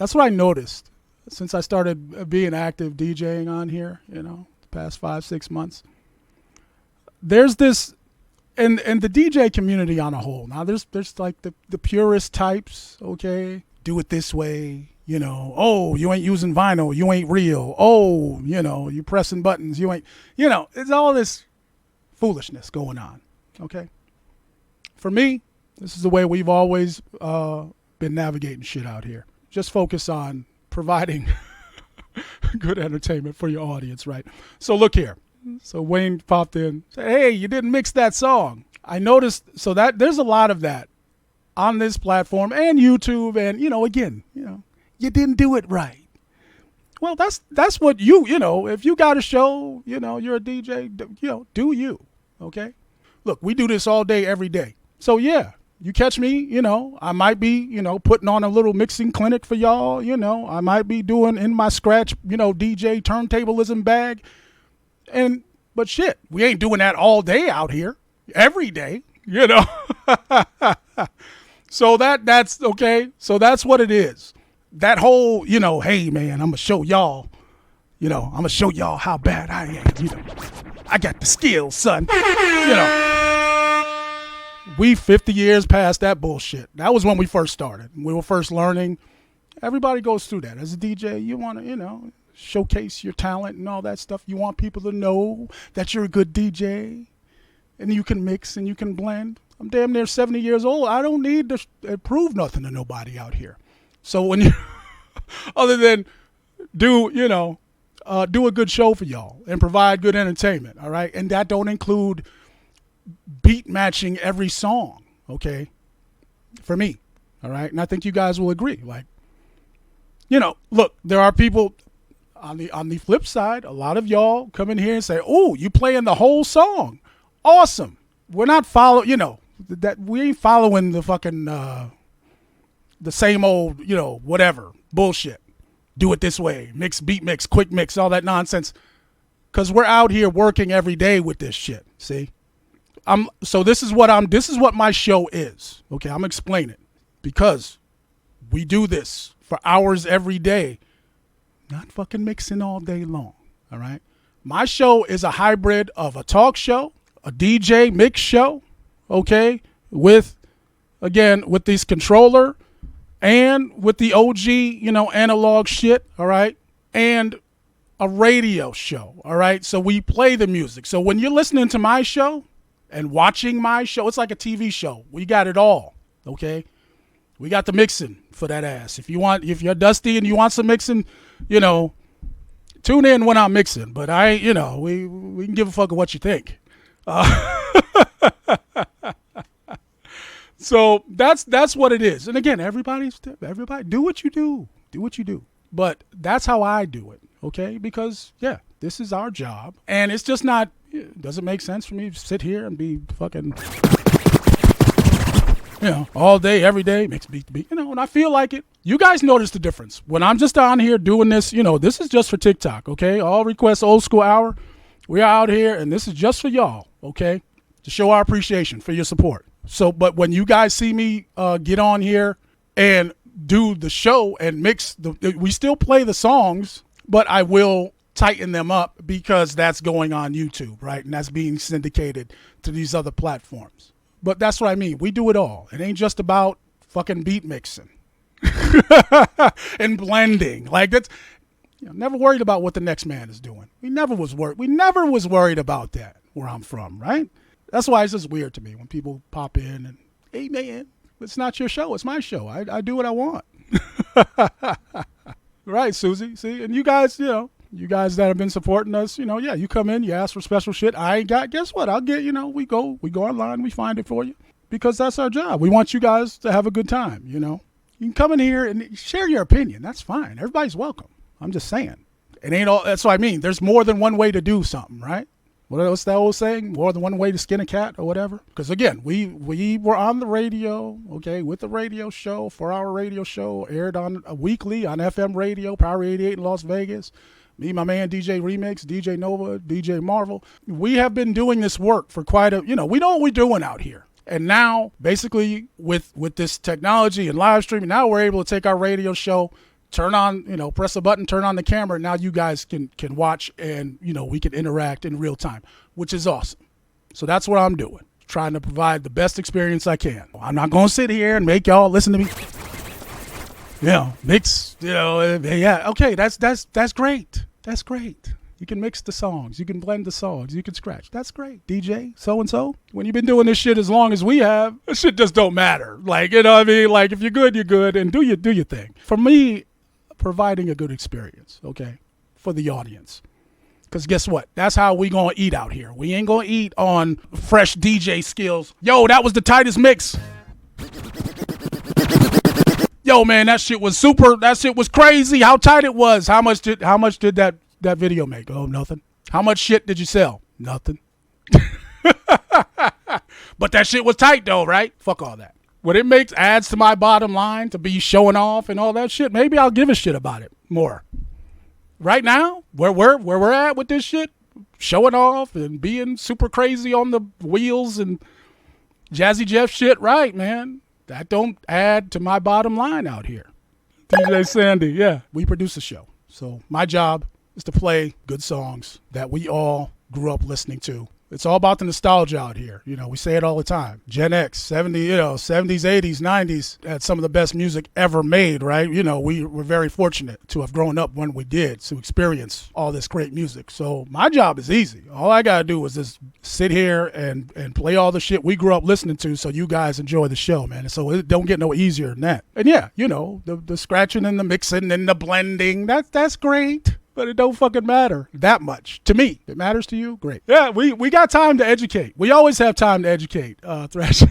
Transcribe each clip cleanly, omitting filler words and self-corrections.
That's what I noticed since I started being active DJing on here, the past 5-6 months. There's this, and the DJ community on a whole. Now there's like the purist types, okay? Do it this way, oh, you ain't using vinyl, you ain't real. Oh, you pressing buttons, you ain't, it's all this foolishness going on, okay? For me, this is the way we've always been navigating shit out here. Just focus on providing good entertainment for your audience, right? So look here. So Wayne popped in, said, hey, you didn't mix that song. I noticed, so that there's a lot of that on this platform and YouTube, and, again, you didn't do it right. Well, that's what if you got a show, you're a DJ, do you, okay? Look, we do this all day, every day. So, yeah, you catch me, I might be, putting on a little mixing clinic for y'all, I might be doing in my scratch, DJ turntablism bag. But shit, we ain't doing that all day out here, every day, So that's okay. So that's what it is. That whole, hey man, I'm gonna show y'all, how bad I am. I got the skills, son. We 50 years past that bullshit. That was when we first started. We were first learning. Everybody goes through that. As a DJ, you want to, showcase your talent and all that stuff. You want people to know that you're a good DJ and you can mix and you can blend. I'm damn near 70 years old. I don't need to prove nothing to nobody out here. So when you, other than do a good show for y'all and provide good entertainment, all right? And that don't include beat matching every song, okay? For me, all right? And I think you guys will agree. Like, look, there are people on the flip side, a lot of y'all come in here and say, oh, you playing the whole song. Awesome. We're not following, that we ain't following the fucking, the same old, whatever, bullshit. Do it this way. Mix, beat mix, quick mix, all that nonsense. Because we're out here working every day with this shit, see? So this is what my show is, okay? I'm explaining. Because we do this for hours every day. Not fucking mixing all day long, all right? My show is a hybrid of a talk show, a DJ mix show, okay, with this controller and with the OG, analog shit, all right, and a radio show, all right? So we play the music. So when you're listening to my show and watching my show, it's like a TV show. We got it all, okay? We got the mixing for that ass. If you're dusty and you want some mixing, tune in when I'm mixing. But we can give a fuck of what you think. So that's what it is. And again, everybody do what you do. Do what you do. But that's how I do it, okay? Because, yeah, this is our job. And it's just not, it doesn't make sense for me to sit here and be fucking, all day, every day, mix beat to beat, and I feel like it. You guys notice the difference. When I'm just on here doing this, this is just for TikTok, okay? All requests, old school hour. We're out here, and this is just for y'all, okay? To show our appreciation for your support. So, but when you guys see me get on here and do the show and mix, we still play the songs, but I will tighten them up because that's going on YouTube, right? And that's being syndicated to these other platforms. But that's what I mean. We do it all. It ain't just about fucking beat mixing and blending. Like that's, never worried about what the next man is doing. We never was worried about that where I'm from, right? That's why it's just weird to me when people pop in and, hey man, it's not your show. It's my show. I do what I want. Right, Susie? See, and you guys, you guys that have been supporting us, you come in, you ask for special shit. I ain't got, guess what? I'll get, we go online, we find it for you because that's our job. We want you guys to have a good time, You can come in here and share your opinion. That's fine. Everybody's welcome. I'm just saying. It ain't all, that's what I mean. There's more than one way to do something, right? What's that old saying? More than one way to skin a cat or whatever? Because again, we were on the radio, okay, with the radio show, 4-hour radio show, aired on weekly on FM radio, Power 88 in Las Vegas. Me, my man, DJ Remix, DJ Nova, DJ Marvel. We have been doing this work for quite a, we know what we're doing out here. And now, basically, with this technology and live streaming, now we're able to take our radio show turn on, press a button, turn on the camera. Now you guys can watch, and we can interact in real time, which is awesome. So that's what I'm doing, trying to provide the best experience I can. I'm not going to sit here and make y'all listen to me. Mix. Yeah. Okay, that's great. That's great. You can mix the songs. You can blend the songs. You can scratch. That's great. DJ so-and-so. When you've been doing this shit as long as we have, this shit just don't matter. Like, you know what I mean? Like, if you're good, you're good. And do your thing. For me, providing a good experience, okay, for the audience. Because guess what? That's how we going to eat out here. We ain't going to eat on fresh DJ skills. Yo, that was the tightest mix. Yo, man, that shit was super. That shit was crazy. How tight it was. How much did that video make? Oh, nothing. How much shit did you sell? Nothing. But that shit was tight though, right? Fuck all that. What it makes adds to my bottom line to be showing off and all that shit. Maybe I'll give a shit about it more. Right now, where we're at with this shit, showing off and being super crazy on the wheels and Jazzy Jeff shit, right, man? That don't add to my bottom line out here. DJ Sandy, yeah. We produce a show. So my job is to play good songs that we all grew up listening to. It's all about the nostalgia out here. We say it all the time. Gen X, 70, 70s, 80s, 90s had some of the best music ever made, right? We were very fortunate to have grown up when we did, to experience all this great music. So my job is easy. All I got to do is just sit here and play all the shit we grew up listening to so you guys enjoy the show, man. And so it don't get no easier than that. And yeah, the scratching and the mixing and the blending, that's great. But it don't fucking matter that much to me. It matters to you? Great. Yeah, we got time to educate. We always have time to educate, Thresh.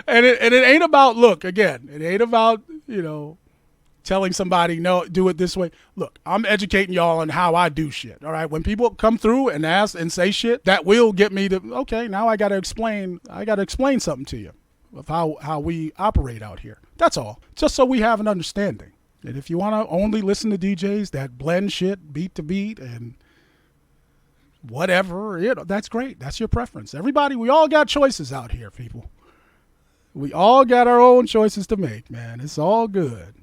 and it ain't about, look, again, it ain't about, telling somebody, no, do it this way. Look, I'm educating y'all on how I do shit, all right? When people come through and ask and say shit, that will get me to, okay, now I got to explain something to you of how we operate out here. That's all. Just so we have an understanding. And if you want to only listen to DJs that blend shit beat to beat and whatever, that's great. That's your preference. Everybody, we all got choices out here, people. We all got our own choices to make, man. It's all good.